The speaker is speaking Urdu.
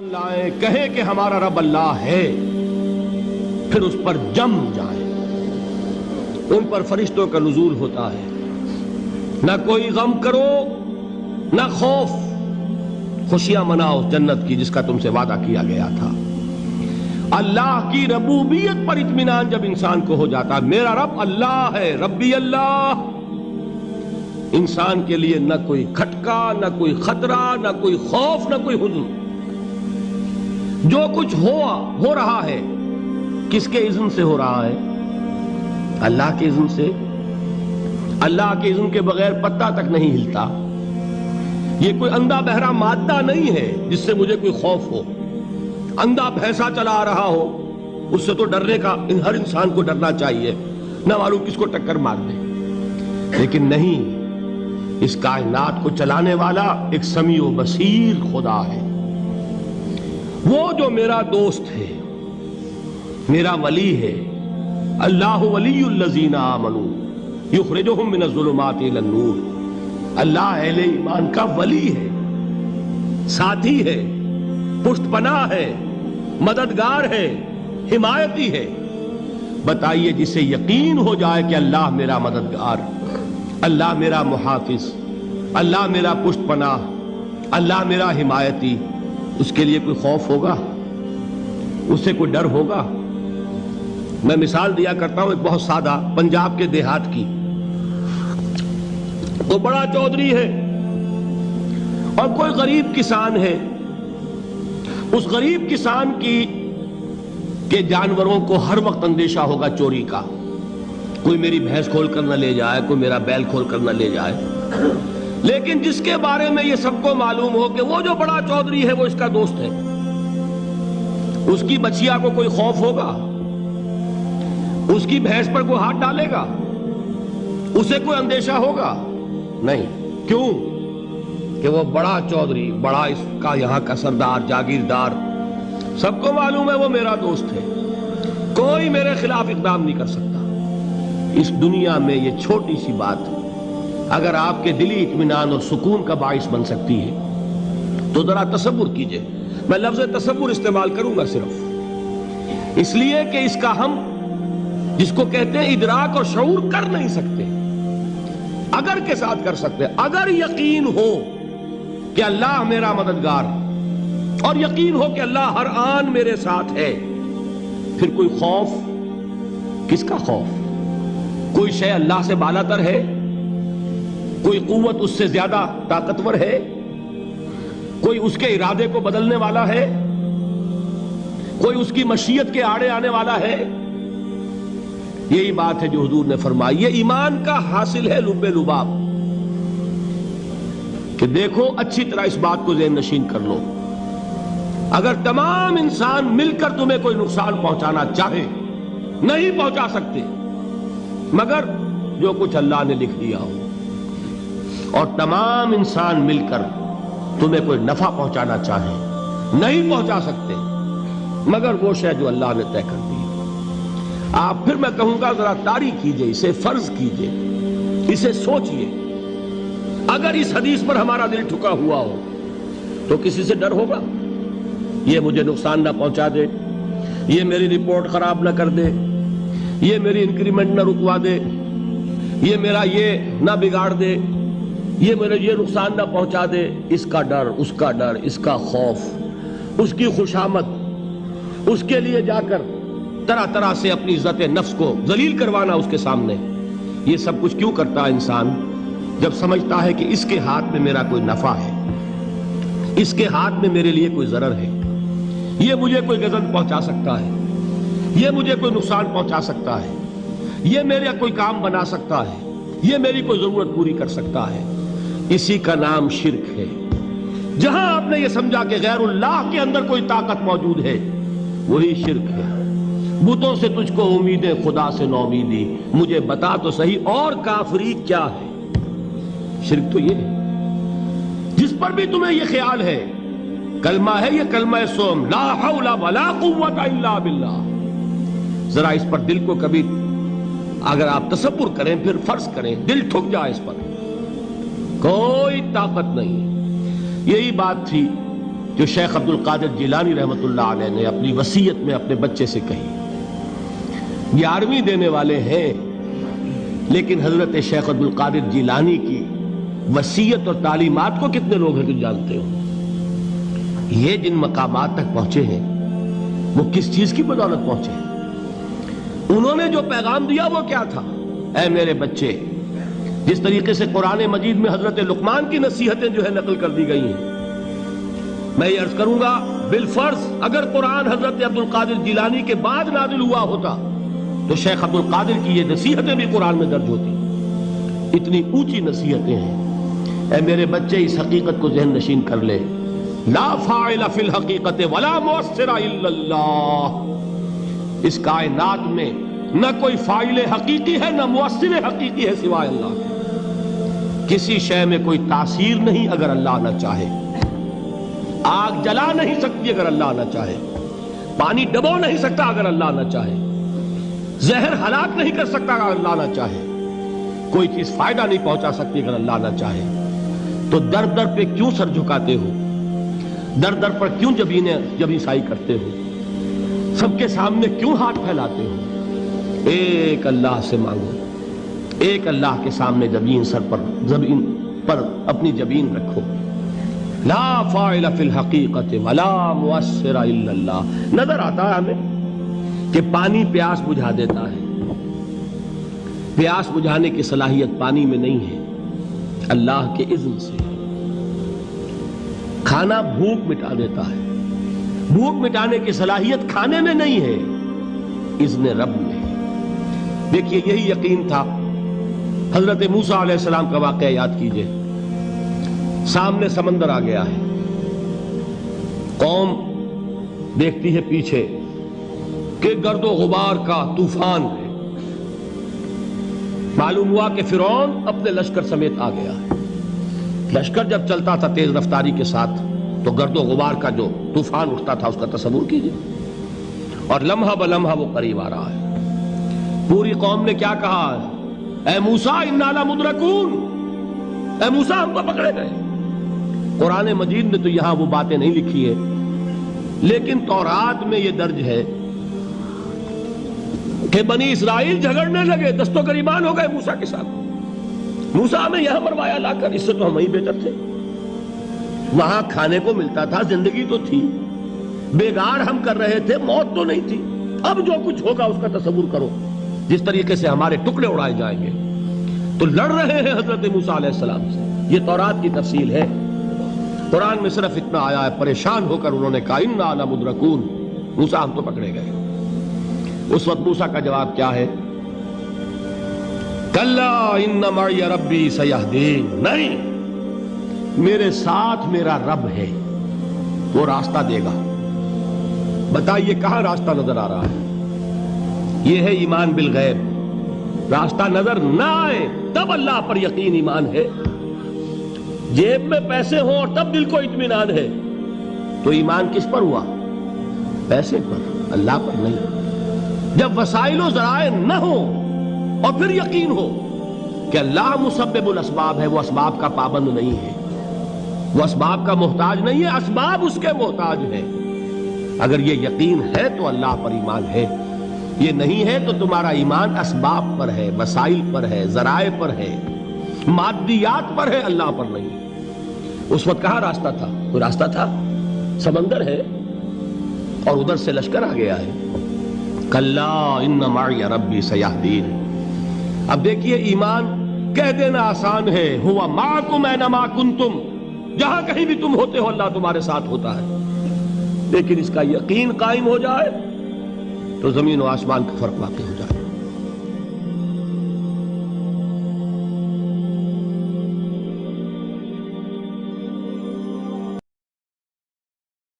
لائیں کہیں کہ ہمارا رب اللہ ہے، پھر اس پر جم جائیں۔ ان پر فرشتوں کا نزول ہوتا ہے، نہ کوئی غم کرو نہ خوف، خوشیاں مناؤ جنت کی جس کا تم سے وعدہ کیا گیا تھا۔ اللہ کی ربوبیت پر اطمینان جب انسان کو ہو جاتا، میرا رب اللہ ہے، ربی اللہ، انسان کے لیے نہ کوئی کھٹکا، نہ کوئی خطرہ، نہ کوئی خوف، نہ کوئی حزن۔ جو کچھ ہو رہا ہے کس کے اذن سے ہو رہا ہے؟ اللہ کے اذن سے۔ اللہ کے اذن کے بغیر پتا تک نہیں ہلتا۔ یہ کوئی اندھا بہرا مادہ نہیں ہے جس سے مجھے کوئی خوف ہو۔ اندھا بھینسا چلا آ رہا ہو اس سے تو ڈرنے کا ہر انسان کو ڈرنا چاہیے، نہ معلوم کس کو ٹکر مار دے۔ لیکن نہیں، اس کائنات کو چلانے والا ایک سمیع و بصیر خدا ہے۔ وہ جو میرا دوست ہے، میرا ولی ہے۔ اللہ ولی الذین آمنوا یخرجہم من الظلمات الی النور۔ اللہ اہل ایمان کا ولی ہے، ساتھی ہے، پشت پناہ ہے، مددگار ہے، حمایتی ہے۔ بتائیے جسے یقین ہو جائے کہ اللہ میرا مددگار، اللہ میرا محافظ، اللہ میرا پشت پناہ، اللہ میرا حمایتی، اس کے لیے کوئی خوف ہوگا؟ اس سے کوئی ڈر ہوگا؟ میں مثال دیا کرتا ہوں ایک بہت سادہ پنجاب کے دیہات کی۔ وہ بڑا چودھری ہے اور کوئی غریب کسان ہے۔ اس غریب کسان کے جانوروں کو ہر وقت اندیشہ ہوگا چوری کا، کوئی میری بھینس کھول کر نہ لے جائے، کوئی میرا بیل کھول کر نہ لے جائے۔ لیکن جس کے بارے میں یہ سب کو معلوم ہو کہ وہ جو بڑا چودھری ہے وہ اس کا دوست ہے، اس کی بچیا کو کوئی خوف ہوگا؟ اس کی بھینس پر کوئی ہاتھ ڈالے گا؟ اسے کوئی اندیشہ ہوگا؟ نہیں۔ کیوں؟ کہ وہ بڑا چودھری، بڑا اس کا یہاں کا سردار، جاگیردار، سب کو معلوم ہے وہ میرا دوست ہے، کوئی میرے خلاف اقدام نہیں کر سکتا۔ اس دنیا میں یہ چھوٹی سی بات اگر آپ کے دلی اطمینان اور سکون کا باعث بن سکتی ہے تو ذرا تصور کیجئے۔ میں لفظ تصور استعمال کروں گا صرف اس لیے کہ اس کا ہم جس کو کہتے ہیں ادراک اور شعور کر نہیں سکتے، اگر کے ساتھ کر سکتے۔ اگر یقین ہو کہ اللہ میرا مددگار اور یقین ہو کہ اللہ ہر آن میرے ساتھ ہے، پھر کوئی خوف، کس کا خوف؟ کوئی شے اللہ سے بالا تر ہے؟ کوئی قوت اس سے زیادہ طاقتور ہے؟ کوئی اس کے ارادے کو بدلنے والا ہے؟ کوئی اس کی مشیت کے آڑے آنے والا ہے؟ یہی بات ہے جو حضور نے فرمائی۔ یہ ایمان کا حاصل ہے لب لباب، کہ دیکھو اچھی طرح اس بات کو ذہن نشین کر لو، اگر تمام انسان مل کر تمہیں کوئی نقصان پہنچانا چاہے نہیں پہنچا سکتے، مگر جو کچھ اللہ نے لکھ دیا ہو، اور تمام انسان مل کر تمہیں کوئی نفع پہنچانا چاہے نہیں پہنچا سکتے، مگر وہ شے جو اللہ نے طے کر دی۔ آپ پھر میں کہوں گا ذرا طاری کیجئے، اسے فرض کیجئے، اسے سوچئے۔ اگر اس حدیث پر ہمارا دل ٹھکا ہوا ہو تو کسی سے ڈر ہوگا؟ یہ مجھے نقصان نہ پہنچا دے، یہ میری رپورٹ خراب نہ کر دے، یہ میری انکریمنٹ نہ رکوا دے، یہ میرا یہ نہ بگاڑ دے، یہ میرے یہ نقصان نہ پہنچا دے۔ اس کا ڈر، اس کا ڈر، اس کا خوف، اس کی خوشامد، اس کے لیے جا کر طرح طرح سے اپنی عزت نفس کو ذلیل کروانا اس کے سامنے، یہ سب کچھ کیوں کرتا ہے انسان؟ جب سمجھتا ہے کہ اس کے ہاتھ میں میرا کوئی نفع ہے، اس کے ہاتھ میں میرے لیے کوئی ضرر ہے، یہ مجھے کوئی غضب پہنچا سکتا ہے، یہ مجھے کوئی نقصان پہنچا سکتا ہے، یہ میرا کوئی کام بنا سکتا ہے، یہ میری کوئی ضرورت پوری کر سکتا ہے، اسی کا نام شرک ہے۔ جہاں آپ نے یہ سمجھا کہ غیر اللہ کے اندر کوئی طاقت موجود ہے، وہی شرک ہے۔ بتوں سے تجھ کو امیدیں، خدا سے نومیدی، مجھے بتا تو صحیح اور کافری کیا ہے؟ شرک تو یہ ہے جس پر بھی تمہیں یہ خیال ہے، کلمہ ہے یہ کلمہ سوم، لا حول ولا قوت الا باللہ، ذرا اس پر دل کو کبھی اگر آپ تصور کریں، پھر فرض کریں، دل ٹھک جائے اس پر، کوئی طاقت نہیں۔ یہی بات تھی جو شیخ عبد القادر جیلانی رحمۃ اللہ علیہ نے اپنی وصیت میں اپنے بچے سے کہی. 11ویں دینے والے ہیں، لیکن حضرت شیخ عبد القادر جیلانی کی وصیت اور تعلیمات کو کتنے لوگ ہیں جو جانتے ہو؟ یہ جن مقامات تک پہنچے ہیں وہ کس چیز کی بدولت پہنچے ہیں؟ انہوں نے جو پیغام دیا وہ کیا تھا؟ اے میرے بچے، جس طریقے سے قرآن مجید میں حضرت لقمان کی نصیحتیں جو ہے نقل کر دی گئی ہیں، میں یہ عرض کروں گا بالفرض اگر قرآن حضرت عبد القادر جیلانی کے بعد نازل ہوا ہوتا تو شیخ عبد القادر کی یہ نصیحتیں بھی قرآن میں درج ہوتی. اتنی اونچی نصیحتیں ہیں. اے میرے بچے، اس حقیقت کو ذہن نشین کر لے، لا فاعل فی الحقیقت ولا مؤثر الا اللہ. اس کائنات میں نہ کوئی فاعل حقیقی ہے نہ مؤثر حقیقی ہے سوائے اللہ کے. کسی شے میں کوئی تاثیر نہیں اگر اللہ نہ چاہے. آگ جلا نہیں سکتی اگر اللہ نہ چاہے. پانی ڈبو نہیں سکتا اگر اللہ نہ چاہے. زہر ہلاک نہیں کر سکتا اگر اللہ نہ چاہے. کوئی چیز فائدہ نہیں پہنچا سکتی اگر اللہ نہ چاہے. تو در در پہ کیوں سر جھکاتے ہو؟ در در پر کیوں جبیں سائی کرتے ہو؟ سب کے سامنے کیوں ہاتھ پھیلاتے ہو؟ ایک اللہ سے مانگو. ایک اللہ کے سامنے زمین پر اپنی جبین رکھو. لا فاعل فی الحقیقت ولا مؤثر الا اللہ. نظر آتا ہے ہمیں کہ پانی پیاس بجھا دیتا ہے. پیاس بجھانے کی صلاحیت پانی میں نہیں ہے، اللہ کے اذن سے. کھانا بھوک مٹا دیتا ہے، بھوک مٹانے کی صلاحیت کھانے میں نہیں ہے، اذن رب میں. دیکھیے یہی یقین تھا. حضرت موسیٰ علیہ السلام کا واقعہ یاد کیجئے. سامنے سمندر آ گیا ہے، قوم دیکھتی ہے پیچھے کہ گرد و غبار کا طوفان ہے. معلوم ہوا کہ فرعون اپنے لشکر سمیت آ گیا ہے. لشکر جب چلتا تھا تیز رفتاری کے ساتھ تو گرد و غبار کا جو طوفان اٹھتا تھا اس کا تصور کیجئے. اور لمحہ بلمحہ وہ قریب آ رہا ہے. پوری قوم نے کیا کہا ہے؟ اے موسیٰ انا لمدرکون. اے موسیٰ ہم کو پکڑے گئے. قرآن مجید نے تو یہاں وہ باتیں نہیں لکھی ہے، لیکن تورات میں یہ درج ہے کہ بنی اسرائیل جھگڑنے لگے، دست و گریبان ہو گئے موسیٰ کے ساتھ. موسیٰ ہمیں یہاں مروایا لا کر، اس سے تو ہم ہی بہتر تھے. وہاں کھانے کو ملتا تھا، زندگی تو تھی، بیگار ہم کر رہے تھے، موت تو نہیں تھی. اب جو کچھ ہوگا اس کا تصور کرو، جس طریقے سے ہمارے ٹکڑے اڑائے جائیں گے. تو لڑ رہے ہیں حضرت موسیٰ علیہ السلام سے. یہ تورات کی تفصیل ہے. قرآن میں صرف اتنا آیا ہے، پریشان ہو کر انہوں نے کہا انا لمدرکون. موسیٰ ہم تو پکڑے گئے. اس وقت موسیٰ کا جواب کیا ہے؟ کلا ان معی ربی سیہدین. نہیں، میرے ساتھ میرا رب ہے، وہ راستہ دے گا. بتائیے کہاں راستہ نظر آ رہا ہے؟ یہ ہے ایمان بالغیب. راستہ نظر نہ آئے تب اللہ پر یقین ایمان ہے. جیب میں پیسے ہوں اور تب دل کو اطمینان ہے تو ایمان کس پر ہوا؟ پیسے پر، اللہ پر نہیں. جب وسائل و ذرائع نہ ہو اور پھر یقین ہو کہ اللہ مسبب الاسباب ہے، وہ اسباب کا پابند نہیں ہے، وہ اسباب کا محتاج نہیں ہے، اسباب اس کے محتاج ہیں. اگر یہ یقین ہے تو اللہ پر ایمان ہے. یہ نہیں ہے تو تمہارا ایمان اسباب پر ہے، وسائل پر ہے، ذرائع پر ہے، مادیات پر ہے، اللہ پر نہیں. اس وقت کہاں راستہ تھا؟ کوئی راستہ تھا؟ سمندر ہے اور ادھر سے لشکر آ گیا ہے. کلا ان معی ربی سیہدین. اب دیکھیے ایمان کہہ دینا آسان ہے، ہوا معکم اینما کنتم. جہاں کہیں بھی تم ہوتے ہو اللہ تمہارے ساتھ ہوتا ہے. لیکن اس کا یقین قائم ہو جائے تو زمین و آسمان کا فرق واقع ہو جائے.